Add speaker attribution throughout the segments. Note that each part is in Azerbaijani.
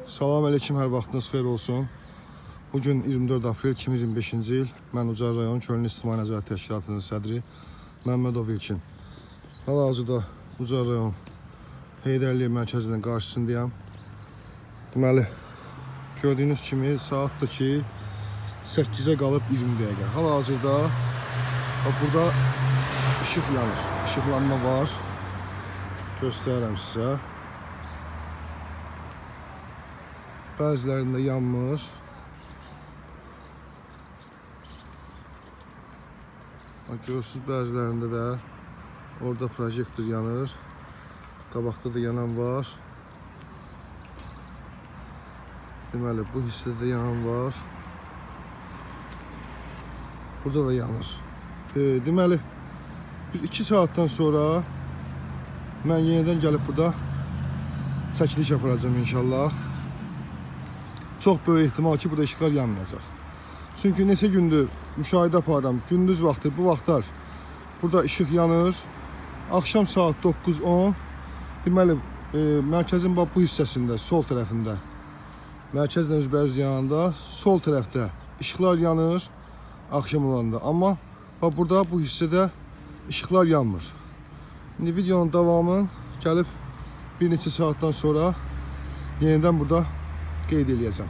Speaker 1: Salam əleykum, hər vaxtınız xeyir olsun. Bugün 24 aprel 2025-ci il. Mən Ucar rayon Könüllü İctimai Nəzarət Təşkilatının sədri Məmmədov İlkin. Hal-hazırda Ucar rayon Heydərliyev mərkəzinin qarşısındayım. Deməli, gördüyünüz kimi saatdır ki 8-ə qalıb 20 dəqiqə. Hal-hazırda burada işıq yanır, işıqlanma var. Göstərərəm sizə. Bəzilərində yanmır. Görürsünüz, bəzilərində də orada projektor yanır. Qabaqda da yanan var. Deməli, bu hissədə yanan var. Burada da yanır. Deməli, 1-2 saatdan sonra mən yenidən gəlib burada çəkiliş yapacağım inşallah. Çox böyük ehtimal ki, burada işıqlar yanmayacaq. Çünki neçə gündür müşahidə aparıram. Gündüz vaxtı, bu vaxtlar burada işıq yanır. Axşam saat 9-10. Deməli, mərkəzin bu hissəsində, sol tərəfində, mərkəzlə üzbəüz yananda, sol tərəfdə işıqlar yanır axşam olanda. Amma burada bu hissədə işıqlar yanmır. İndi videonun davamı gəlib bir neçə saatdan sonra yenidən burada qeyd eləyəcəm.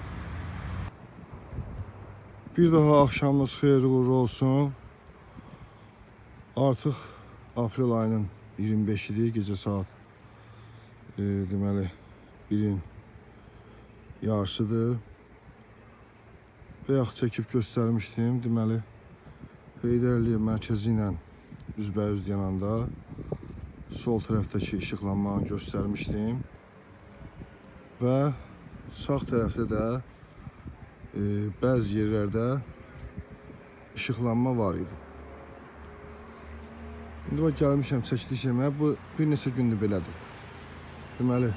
Speaker 1: Bir daha axşamınız xeyirli uğurlu olsun. Artıq aprel ayının 25-idir, gecə saat deməli 1-in yarısıdır. Bayaq çəkib göstərmişdim. Deməli, Heydərliyev mərkəzi ilə üzbəüz yananda sol tərəfdəki işıqlanmanı göstərmişdim. Və sağ tərəfdə də bəzi yerlərdə işıqlanma var idi. İndi bax, gəlmişəm çəkiliş eləməyə. Bu bir neçə gündür belədir. Deməli,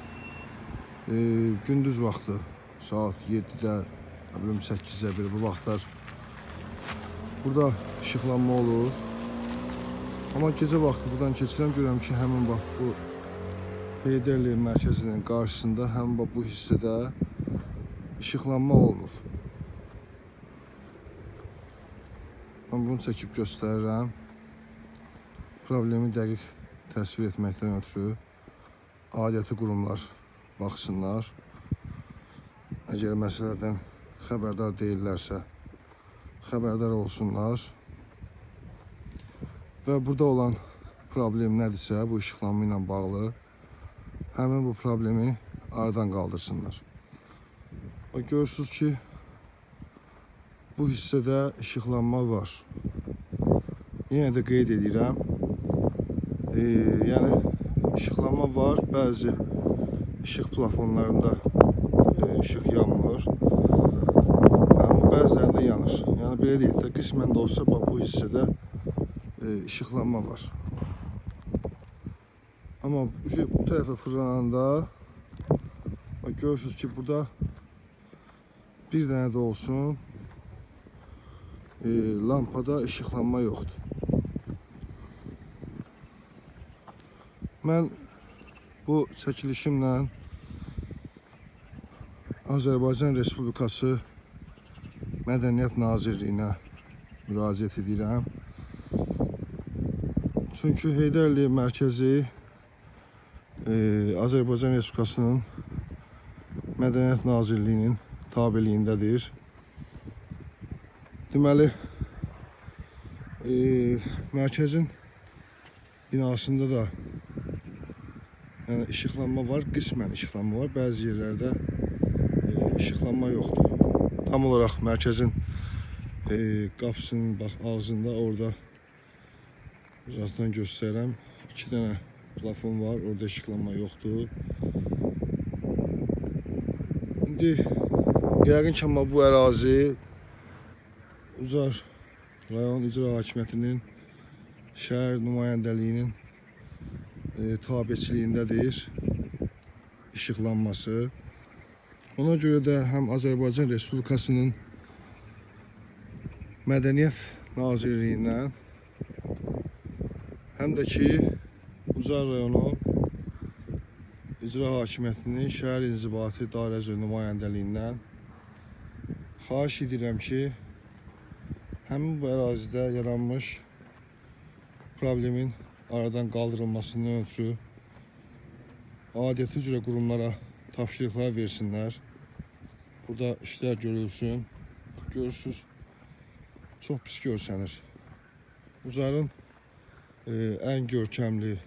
Speaker 1: gündüz vaxtı saat 7-də, 8-də bir bu vaxtlar burada işıqlanma olur. Amma gecə vaxtı buradan keçirəm, görürəm ki, həmin bax bu Heydərliyev mərkəzinin qarşısında həmin bu hissədə işıqlanma olmur. Mən bunu çəkib göstərirəm. Problemi dəqiq təsvir etməkdən ötürü aidiyyatı qurumlar baxsınlar. Əgər məsələdən xəbərdar deyirlərsə, xəbərdar olsunlar. Və burada olan problem nədirsə, bu işıqlanma ilə bağlı, həmin bu problemi aradan qaldırsınlar. Görürsünüz ki, bu hissədə işıqlanma var. Yenə də qeyd edirəm. Yəni, işıqlanma var. Bəzi işıq plafonlarında işıq yanmır. Bəzilərində yanır. Yəni, belə deyək də, qismən də olsa bu hissədə işıqlanma var. Amma bu tərəfə fırlananda görürsünüz ki, burada bir dənə də olsun lampada işıqlanma yoxdur. Mən bu çəkilişimlə Azərbaycan Respublikası Mədəniyyət Nazirliyinə müraciət edirəm. Çünki Heydərliyev mərkəzi Azərbaycan Respublikasının Mədəniyyət Nazirliyinin tabeliyindədir. Deməli, mərkəzin binasında da işıqlanma var, qismən işıqlanma var. Bəzi yerlərdə işıqlanma yoxdur. Tam olaraq mərkəzin qapısının ağzında, orada uzaqdan göstərəm. 2 dənə plafon var, orada işıqlanma yoxdur. İndi yəqin ki, amma bu ərazi Ucar rayon icra hakimiyyətinin şəhər nümayəndəliyinin tabeçiliyindədir işıqlanması. Ona görə də həm Azərbaycan Respublikasının Mədəniyyət Nazirliyindən, həm də ki, Ucar rayonu İcra Hakimiyyətinin şəhər inzibati idarə üzrə nümayəndəliyindən xahiş edirəm ki, həmin bu ərazidə yaranmış problemin aradan qaldırılmasından ötürü aidiyyəti üzrə qurumlara tapşırıqlar versinlər. Burada işlər görülsün. Bax, görürsünüz, çox pis görsənir. Ucarın ən görkəmli,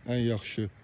Speaker 1: ən yaxşı yer